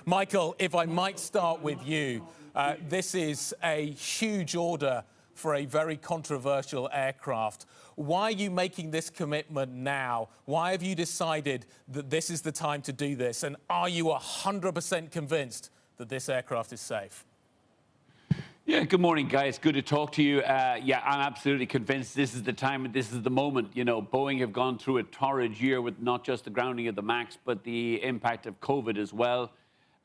Michael, if I might start with you, this is a huge order for a very controversial aircraft. Why are you making this commitment now? Why have you decided that this is the time to do this? And are you 100% convinced that this aircraft is safe? Yeah, good morning, guys. Good to talk to you. Yeah, I'm absolutely convinced this is the time and this is the moment. You know, Boeing have gone through a torrid year with not just the grounding of the MAX, but the impact of COVID as well.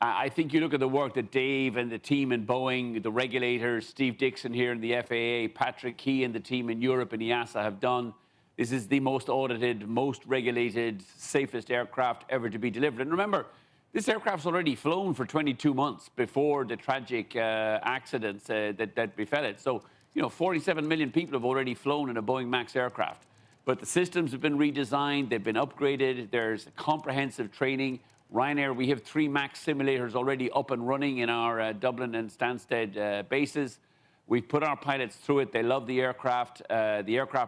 I think you look at the work that Dave and the team in Boeing, the regulators, Steve Dixon here in the FAA, Patrick Key and the team in Europe and EASA have done. This is the most audited, most regulated, safest aircraft ever to be delivered. And remember, this aircraft's already flown for 22 months before the tragic accidents that befell it. So, you know, 47 million people have already flown in a Boeing MAX aircraft. But the systems have been redesigned, they've been upgraded, there's comprehensive training. Ryanair, we have 3 MAX simulators already up and running in our Dublin and Stansted bases. We've put our pilots through it, they love the aircraft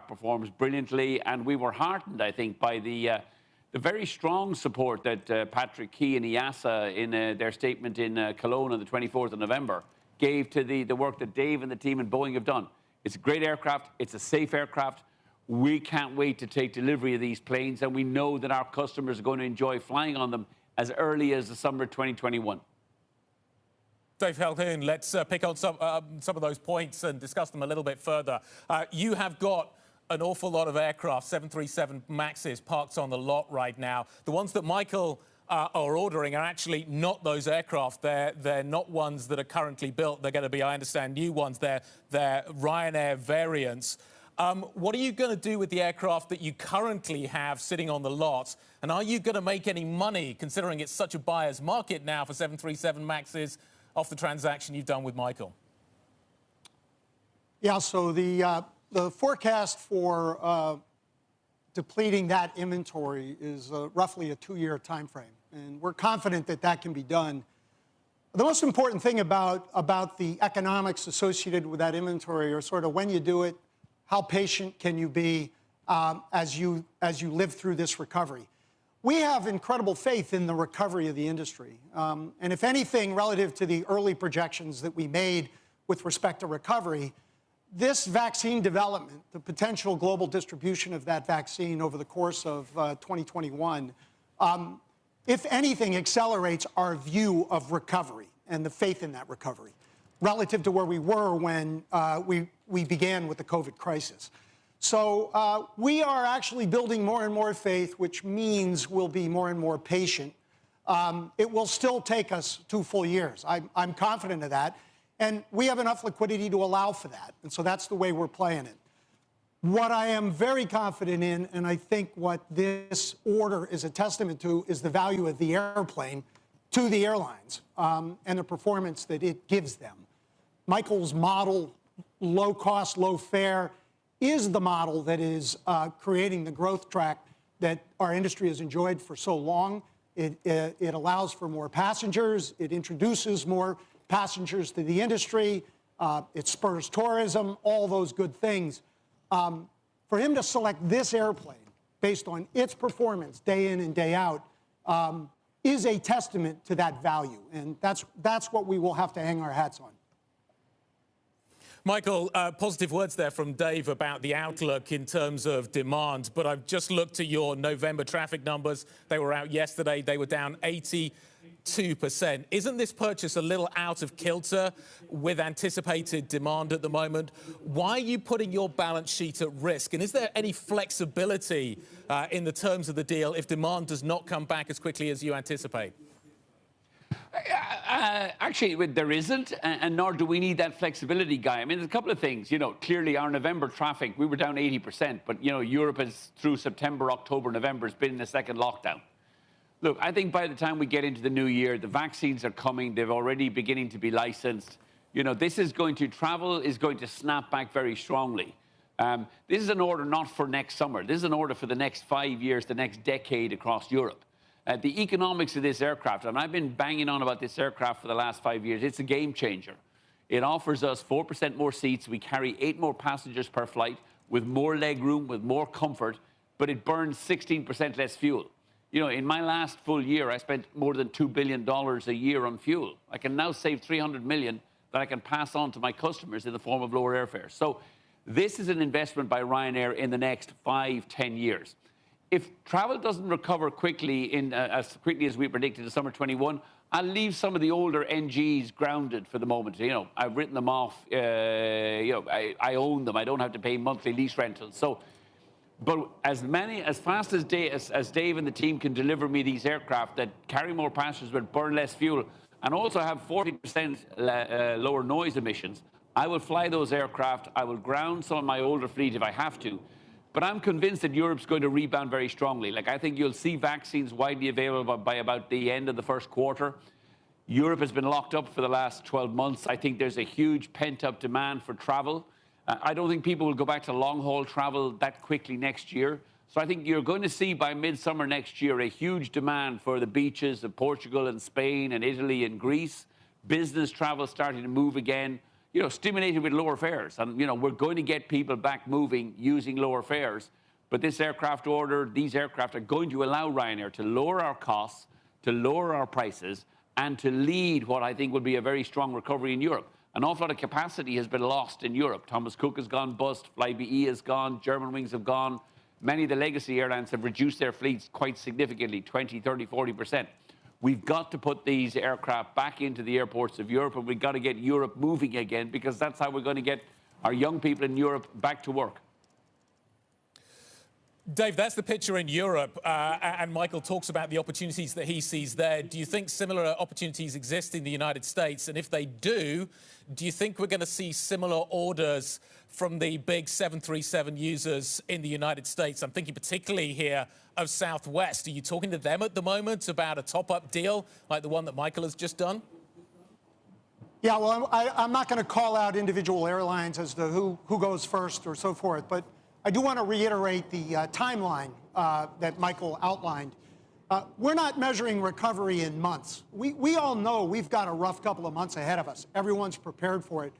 performs brilliantly, and we were heartened, I think, by the very strong support that Patrick Key and EASA in their statement in Calhoun on the 24th of November gave to the work that Dave and the team in Boeing have done. It's a great aircraft. It's a safe aircraft. We can't wait to take delivery of these planes, and we know that our customers are going to enjoy flying on them as early as the summer 2021. Dave Calhoun, let's pick on some of those points and discuss them a little bit further. You have got an awful lot of aircraft, 737 MAXes, parked on the lot right now. The ones that Michael are ordering are actually not those aircraft. They're not ones that are currently built. They're going to be, I understand, new ones. They're Ryanair variants. What are you going to do with the aircraft that you currently have sitting on the lot? And are you going to make any money, considering it's such a buyer's market now for 737 MAXes, off the transaction you've done with Michael? Yeah, so the forecast for depleting that inventory is roughly a 2-year time frame, and we're confident that that can be done. The most important thing about the economics associated with that inventory are sort of when you do it, how patient can you be as you live through this recovery. We have incredible faith in the recovery of the industry, and if anything, relative to the early projections that we made with respect to recovery, this vaccine development, the potential global distribution of that vaccine over the course of 2021, if anything, accelerates our view of recovery and the faith in that recovery relative to where we were when we began with the COVID crisis. So we are actually building more and more faith, which means we'll be more and more patient. It will still take us 2 full years. I'm confident of that. And we have enough liquidity to allow for that. And so that's the way we're playing it. What I am very confident in, and I think what this order is a testament to, is the value of the airplane to the airlines and the performance that it gives them. Michael's model, low cost, low fare, is the model that is creating the growth track that our industry has enjoyed for so long. It allows for more passengers. It introduces more passengers to the industry, it spurs tourism, all those good things. For him to select this airplane based on its performance day in and day out is a testament to that value, and that's what we will have to hang our hats on. Michael, positive words there from Dave about the outlook in terms of demand, but I've just looked at your November traffic numbers. They were out yesterday. They were down 82%. Isn't this purchase a little out of kilter with anticipated demand at the moment? Why are you putting your balance sheet at risk? And is there any flexibility in the terms of the deal if demand does not come back as quickly as you anticipate? Actually, there isn't, and nor do we need that flexibility, Guy. I mean, there's a couple of things. You know, clearly our November traffic, we were down 80%, but, you know, Europe is through September, October, November has been in a second lockdown. Look, I think by the time we get into the new year, the vaccines are coming. They're already beginning to be licensed. You know, travel is going to snap back very strongly. This is an order not for next summer. This is an order for the next 5 years, the next decade across Europe. The economics of this aircraft, and I've been banging on about this aircraft for the last 5 years, it's a game changer. It offers us 4% more seats. We carry 8 more passengers per flight with more leg room, with more comfort, but it burns 16% less fuel. You know, in my last full year, I spent more than $2 billion a year on fuel. I can now save $300 million that I can pass on to my customers in the form of lower airfares. So this is an investment by Ryanair in the next 5-10 years. If travel doesn't recover quickly, as quickly as we predicted in summer 21, I'll leave some of the older NGs grounded for the moment. You know, I've written them off. You know, I own them. I don't have to pay monthly lease rentals. So, but as fast as Dave and the team can deliver me these aircraft that carry more passengers but burn less fuel and also have 40% lower noise emissions, I will fly those aircraft. I will ground some of my older fleet if I have to. But I'm convinced that Europe's going to rebound very strongly. Like, I think you'll see vaccines widely available by about the end of the first quarter. Europe has been locked up for the last 12 months. I think there's a huge pent-up demand for travel. I don't think people will go back to long-haul travel that quickly next year. So I think you're going to see by midsummer next year a huge demand for the beaches of Portugal and Spain and Italy and Greece. Business travel starting to move again, you know, stimulated with lower fares. And, you know, we're going to get people back moving using lower fares. But this aircraft order, these aircraft are going to allow Ryanair to lower our costs, to lower our prices, and to lead what I think will be a very strong recovery in Europe. An awful lot of capacity has been lost in Europe. Thomas Cook has gone bust, Flybe has gone, Germanwings have gone. Many of the legacy airlines have reduced their fleets quite significantly, 20, 30, 40%. We've got to put these aircraft back into the airports of Europe, and we've got to get Europe moving again, because that's how we're going to get our young people in Europe back to work. Dave, that's the picture in Europe, and Michael talks about the opportunities that he sees there. Do you think similar opportunities exist in the United States? And if they do you think we're going to see similar orders from the big 737 users in the United States? I'm thinking particularly here of Southwest. Are you talking to them at the moment about a top-up deal like the one that Michael has just done? Yeah, well, I'm not going to call out individual airlines as to who goes first or so forth, but I do want to reiterate the timeline that Michael outlined. We're not measuring recovery in months. We all know we've got a rough couple of months ahead of us. Everyone's prepared for it.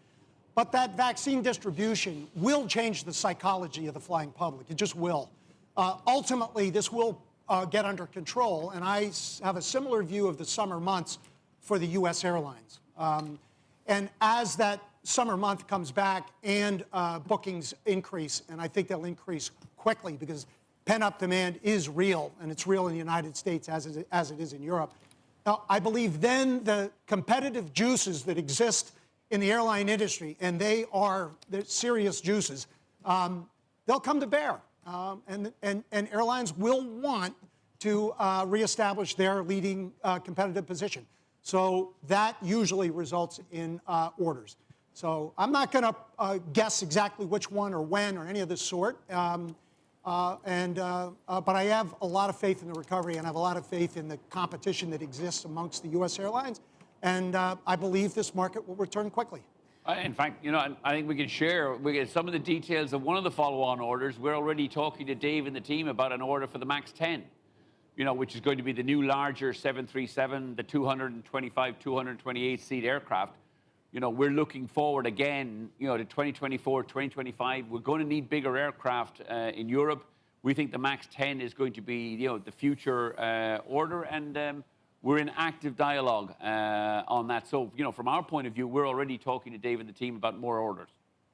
But that vaccine distribution will change the psychology of the flying public. It just will. Ultimately, this will get under control, and I have a similar view of the summer months for the U.S. airlines. And as that summer month comes back and bookings increase, and I think they'll increase quickly because pent-up demand is real, and it's real in the United States as it is in Europe. Now, I believe then the competitive juices that exist in the airline industry, and they're serious juices, they'll come to bear. And airlines will want to reestablish their leading competitive position. So that usually results in orders. So I'm not going to guess exactly which one or when or any of this sort. But I have a lot of faith in the recovery, and I have a lot of faith in the competition that exists amongst the U.S. airlines. And I believe this market will return quickly. In fact, you know, I think we can share some of the details of one of the follow-on orders. We're already talking to Dave and the team about an order for the MAX 10, you know, which is going to be the new larger 737, the 225, 228-seat aircraft. You know, we're looking forward again, you know, to 2024, 2025. We're going to need bigger aircraft in Europe. We think the MAX 10 is going to be, you know, the future order, and we're in active dialogue on that. So, you know, from our point of view, we're already talking to Dave and the team about more orders.